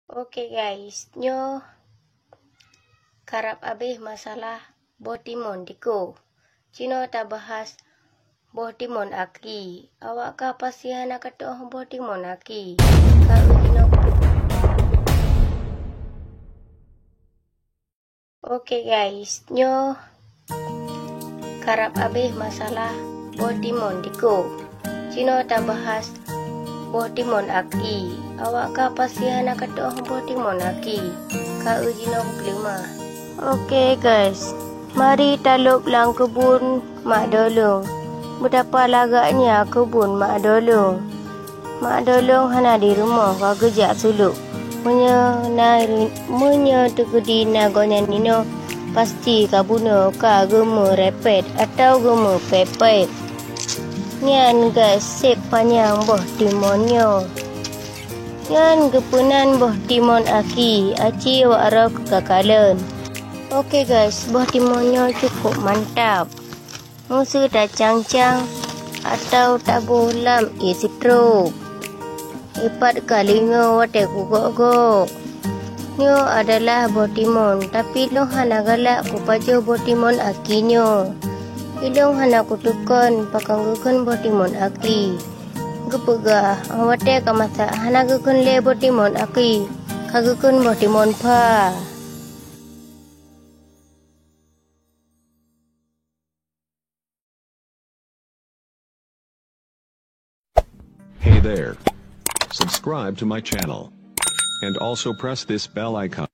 Oke guys, nyo karap abih masalah botimon diko. Cino ta bahas botimon aki. Awak ka pasihan katoh botimon aki. Kau cino. Oke guys, nyo karap abih masalah botimon diko. Cino ta bahas botimon aki. Awak ka pasihan katoh botimon aki. Kau cino kelima. Oke guys, mari taluk lang kebun Mak Dolong. Betapa lagaknya kebun Mak Dolong. Mak Dolong hana di rumah kau gejak suluk. Munya tegedi nagonya nino pasti kabuna ka gemu repet atau gemu pepet. Nyan guys, sep panjang boh timonnya. Nyan kepunan boh timon aki, aci wara kekakalan. Oke guys, buah timunnya cukup mantap. Musuh tak cang-cang atau tak bolam isi truk. Ipat kalinya wate gugok-gok. Nyo adalah buah timun, tapi lo hana galak kupajo buah timun akinya. Ilong hana kutukan pakanggukan buah timun aki. Gepegah, wate kamasa hana gukun le buah timun aki. Kagukun buah timun pa. Hey there. Subscribe to my channel. And also press this bell icon.